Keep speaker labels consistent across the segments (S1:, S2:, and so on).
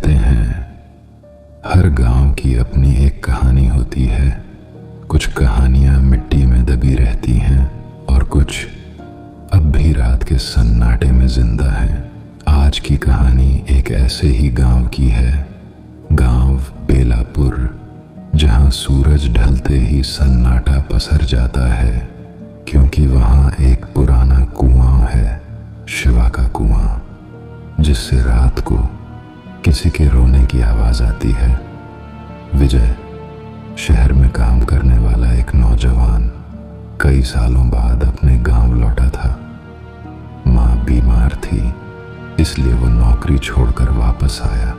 S1: कहते हैं हर गांव की अपनी एक कहानी होती है। कुछ कहानियां मिट्टी में दबी रहती हैं और कुछ अब भी रात के सन्नाटे में जिंदा हैं। आज की कहानी एक ऐसे ही गांव की है, गांव बेलापुर, जहां सूरज ढलते ही सन्नाटा पसर जाता है, क्योंकि वहां एक पुराना कुआं है, शिवा का कुआं, जिससे रात को किसी के रोने की आवाज आती है। विजय शहर में काम करने वाला एक नौजवान कई सालों बाद अपने गांव लौटा था। मां बीमार थी, इसलिए वो नौकरी छोड़कर वापस आया।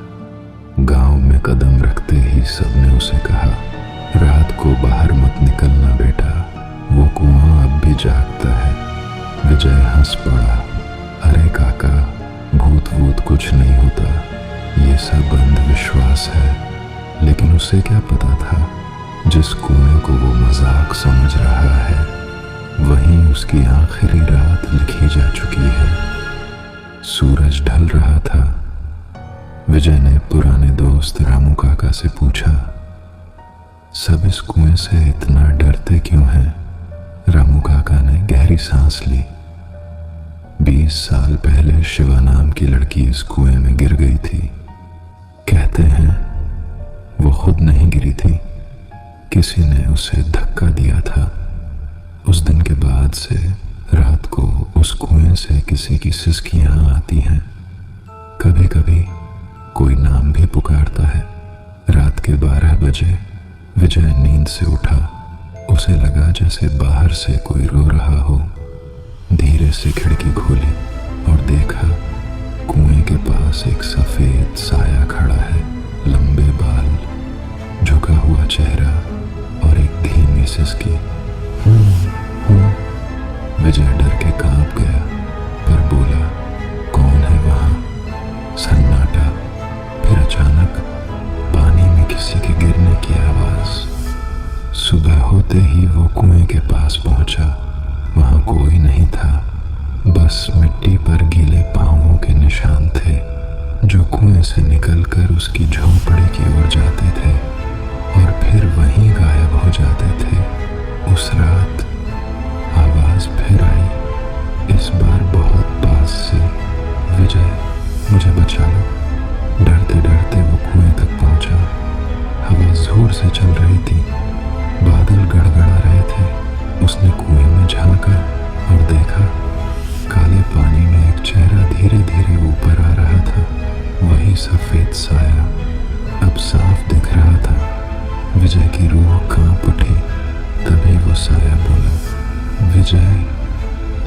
S1: गांव में कदम रखते ही सबने उसे कहा, रात को बाहर मत निकलना बेटा, वो कुआं अब भी जागता है। विजय हंस पड़ा, अरे काका, भूत वूत कुछ नहीं होता, ये सब अंधविश्वास है। लेकिन उसे क्या पता था, जिस कुएं को वो मजाक समझ रहा है, वहीं उसकी आखिरी रात लिखी जा चुकी है। सूरज ढल रहा था। विजय ने पुराने दोस्त रामू काका से पूछा, सब इस कुएं से इतना डरते क्यों हैं? रामू काका ने गहरी सांस ली। 20 साल पहले शिवा नाम की लड़की इस कुएं में गिर गई थी। कहते हैं वो खुद नहीं गिरी थी, किसी ने उसे धक्का दिया था। उस दिन के बाद से रात को उस कुएं से किसी की सिसकियां आती हैं। कभी कभी कोई नाम भी पुकारता है। रात के 12 बजे विजय नींद से उठा। उसे लगा जैसे बाहर से कोई रो रहा हो। धीरे से खिड़की खोली और देखा, कुएं के पास एक सफेद साया खड़ा है, लंबे बाल, झुका हुआ चेहरा और एक धीमी सिसकी। विजय डर के कांप गया, पर बोला, कौन है वहां? सन्नाटा। फिर अचानक पानी में किसी के गिरने की आवाज। सुबह होते ही वो कुएं के पास पहुंचा। वहां कोई नहीं था, बस मिट्टी पर गीले पांवों के निशान थे, जो कुएं से निकलकर उसकी झोंपड़ी की ओर जाते थे और फिर वहीं गायब हो जाते थे। उस रात आवाज फिर आई, इस बार बहुत पास से, विजय मुझे बचा लो। डरते डरते वो कुएं तक पहुंचा। हवा जोर से चल रही थी, बादल गड़गड़ा रहे थे। उसने कुएं में झांका और देखा, काले पानी में एक चेहरा धीरे धीरे ऊपर आ रहा था। वही सफेद साया अब साफ दिख रहा था। विजय की रूह कांप उठी। तभी वो साया बोला, विजय,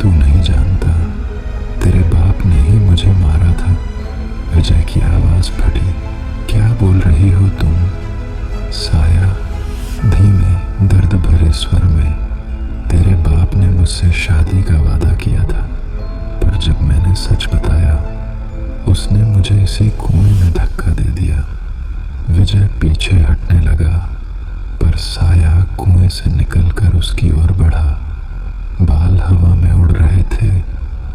S1: तू नहीं जानता, तेरे बाप ने ही मुझे मारा था। विजय की आवाज फटी, क्या बोल रही हो तुम? साया धीमे दर्द भरे स्वर में, तेरे बाप ने मुझसे शादी का वादा किया था, पर जब मैंने सच बताया, उसने मुझे इसी कुएं में धक्का दे दिया। विजय पीछे हटने लगा, पर साया कुएं से निकलकर उसकी ओर बढ़ा। बाल हवा में उड़ रहे थे,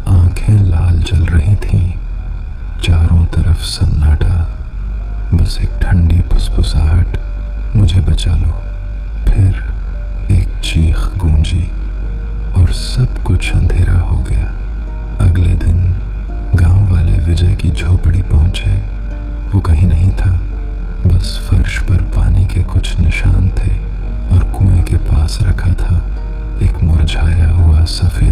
S1: आंखें लाल जल रही थीं। चारों तरफ सन्नाटा, बस एक ठंडी फुसफुसाहट, मुझे बचा लो। फिर एक चीख गूंजी और सब कुछ अंधेरा हो गया। अगले दिन गांव वाले विजय की झोपड़ी पहुंचे। वो कहीं नहीं था, बस फर्श पर पानी के कुछ निशान थे और कुएं के पास रखा था एक मुरझाया हुआ सफेद